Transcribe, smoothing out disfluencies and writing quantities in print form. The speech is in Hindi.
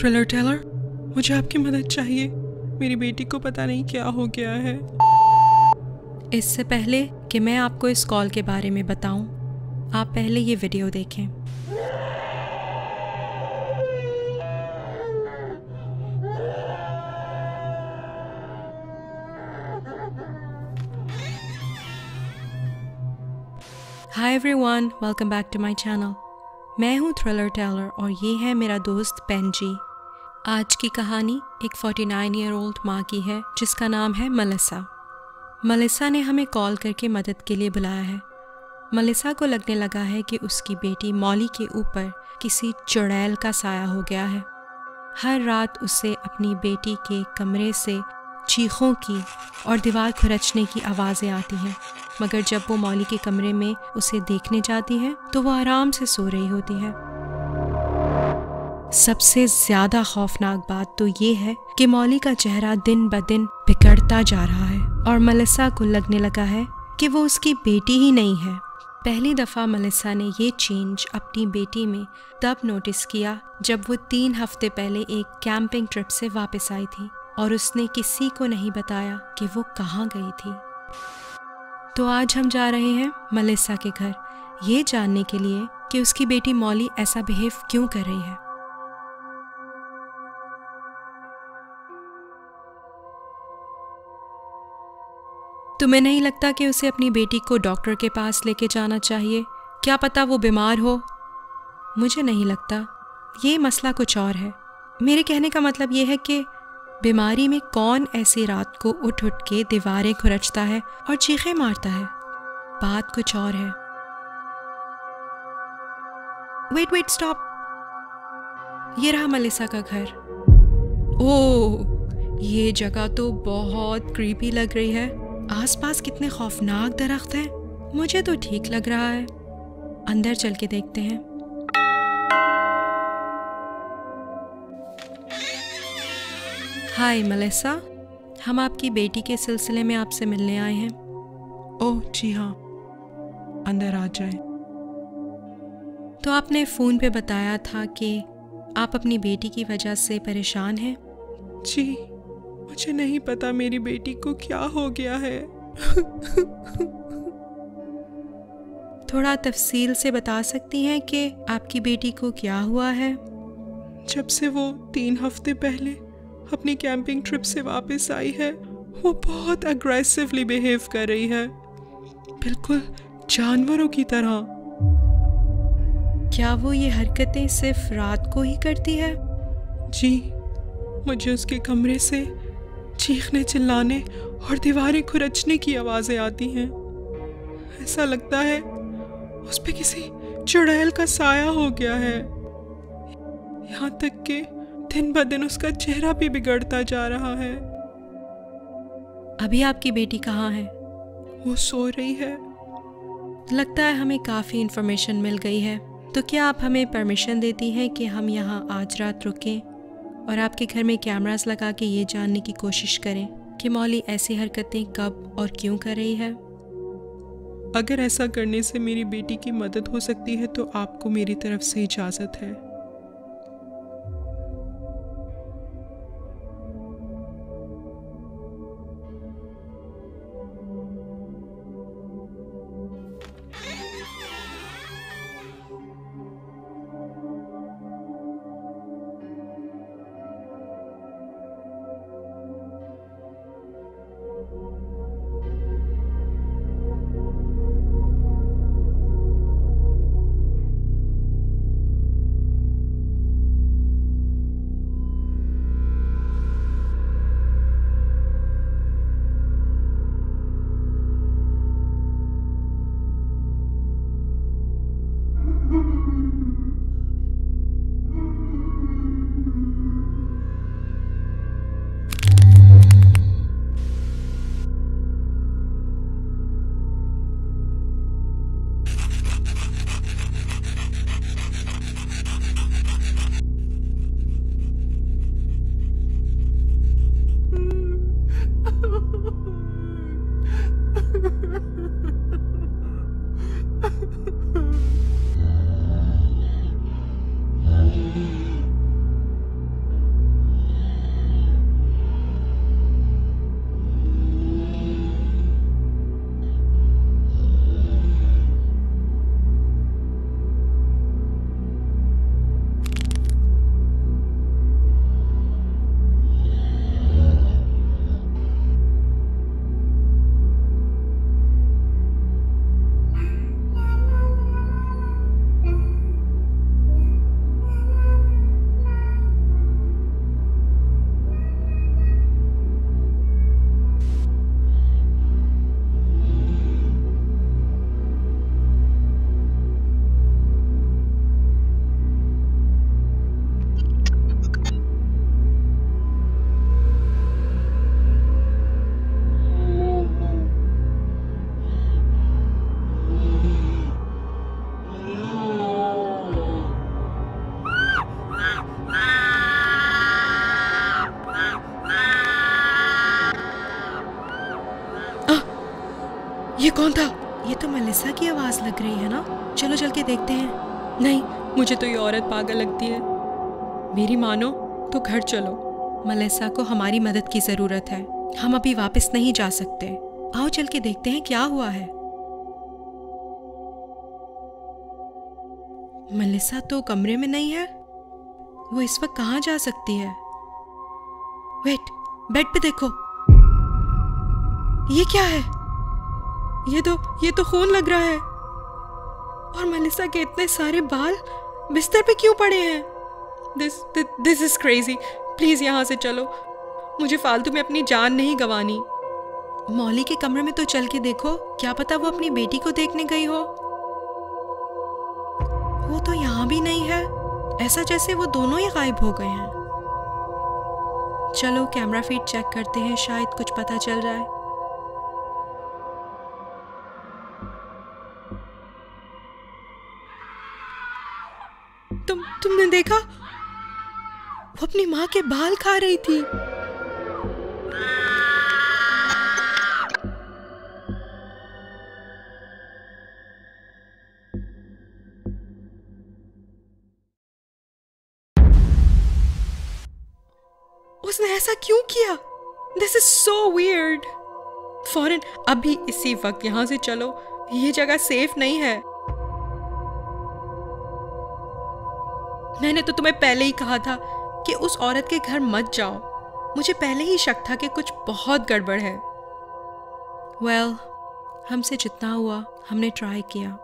थ्रिलर टेलर, मुझे आपकी मदद चाहिए। मेरी बेटी को पता नहीं क्या हो गया है। इससे पहले कि मैं आपको इस कॉल के बारे में बताऊं, आप पहले ये वीडियो देखें। Hi everyone, welcome back to my channel. मैं हूँ थ्रिलर टेलर और ये है मेरा दोस्त पेंजी। आज की कहानी एक 49 ईयर ओल्ड माँ की है जिसका नाम है मलिसा। मलिसा ने हमें कॉल करके मदद के लिए बुलाया है। मलिसा को लगने लगा है कि उसकी बेटी मॉली के ऊपर किसी चुड़ैल का साया हो गया है। हर रात उसे अपनी बेटी के कमरे से चीखों की और दीवार खुरचने की आवाज़ें आती हैं, मगर जब वो मॉली के कमरे में उसे देखने जाती है तो वो आराम से सो रही होती है। सबसे ज़्यादा खौफनाक बात तो ये है कि मॉली का चेहरा दिन ब दिन बिगड़ता जा रहा है और मलिसा को लगने लगा है कि वो उसकी बेटी ही नहीं है। पहली दफ़ा मलिसा ने ये चेंज अपनी बेटी में तब नोटिस किया जब वो 3 हफ्ते पहले एक कैंपिंग ट्रिप से वापस आई थी और उसने किसी को नहीं बताया कि वो कहाँ गई थी। तो आज हम जा रहे हैं मलिसा के घर, ये जानने के लिए कि उसकी बेटी मॉली ऐसा बिहेव क्यों कर रही है। तुम्हें नहीं लगता कि उसे अपनी बेटी को डॉक्टर के पास लेके जाना चाहिए? क्या पता वो बीमार हो। मुझे नहीं लगता, ये मसला कुछ और है। मेरे कहने का मतलब ये है कि बीमारी में कौन ऐसी रात को उठ उठ के दीवारें खुरचता है और चीखें मारता है। बात कुछ और है। Wait stop. ये रहा मलिसा का घर। ओह, ये जगह तो बहुत क्रीपी लग रही है। आसपास कितने खौफनाक दरख्त हैं। मुझे तो ठीक लग रहा है। अंदर चल के देखते हैं। हाय मलिसा, हम आपकी बेटी के सिलसिले में आपसे मिलने आए हैं। ओह जी हाँ, अंदर आ जाए। तो आपने फ़ोन पे बताया था कि आप अपनी बेटी की वजह से परेशान हैं। जी, मुझे नहीं पता मेरी बेटी को क्या हो गया है। थोड़ा तफसील से बता सकती हैं कि आपकी बेटी को क्या हुआ है? जब से वो 3 हफ्ते पहले अपनी कैंपिंग ट्रिप से वापस आई है, वो बहुत अग्रेसिवली बिहेव कर रही है, बिल्कुल जानवरों की तरह। क्या वो ये हरकतें सिर्फ रात को ही करती है? जी, मुझे उसके कमरे से चीखने, चिल्लाने और दीवारें खुरचने की आवाज़ें आती हैं। ऐसा लगता है उस पे किसी चुड़ैल का साया हो गया है। यहाँ तक कि दिन ब दिन उसका चेहरा भी बिगड़ता जा रहा है। अभी आपकी बेटी कहाँ है? वो सो रही है। लगता है हमें काफ़ी इन्फॉर्मेशन मिल गई है। तो क्या आप हमें परमिशन देती हैं कि हम यहाँ आज रात रुकें और आपके घर में कैमरास लगा के ये जानने की कोशिश करें कि मॉली ऐसी हरकतें कब और क्यों कर रही है? अगर ऐसा करने से मेरी बेटी की मदद हो सकती है तो आपको मेरी तरफ से इजाज़त है। ये कौन था? ये तो मेलिसा की आवाज़ लग रही है ना। चलो चल के देखते हैं। नहीं, मुझे तो ये औरत पागल लगती है। मेरी मानो तो घर चलो। मेलिसा को हमारी मदद की ज़रूरत है। हम अभी वापस नहीं जा सकते। आओ चल के देखते हैं क्या हुआ है। मेलिसा तो कमरे में नहीं है। वो इस वक्त कहाँ जा सकती है? वेट, बेड पे देखो। ये क्या है? ये तो खून लग रहा है। और मेलिसा के इतने सारे बाल बिस्तर पे क्यों पड़े हैं? This is crazy. प्लीज यहाँ से चलो। मुझे फालतू में अपनी जान नहीं गंवानी। मौली के कमरे में तो चल के देखो, क्या पता वो अपनी बेटी को देखने गई हो। वो तो यहाँ भी नहीं है। ऐसा जैसे वो दोनों ही गायब हो गए हैं। चलो कैमरा फीड चेक करते हैं, शायद कुछ पता चल जाए। तुमने देखा? वो अपनी माँ के बाल खा रही थी। उसने ऐसा क्यों किया? This is so weird. फौरन अभी इसी वक्त यहाँ से चलो। ये जगह सेफ नहीं है। मैंने तो तुम्हें पहले ही कहा था कि उस औरत के घर मत जाओ। मुझे पहले ही शक था कि कुछ बहुत गड़बड़ है। वेल, हमसे जितना हुआ हमने ट्राई किया।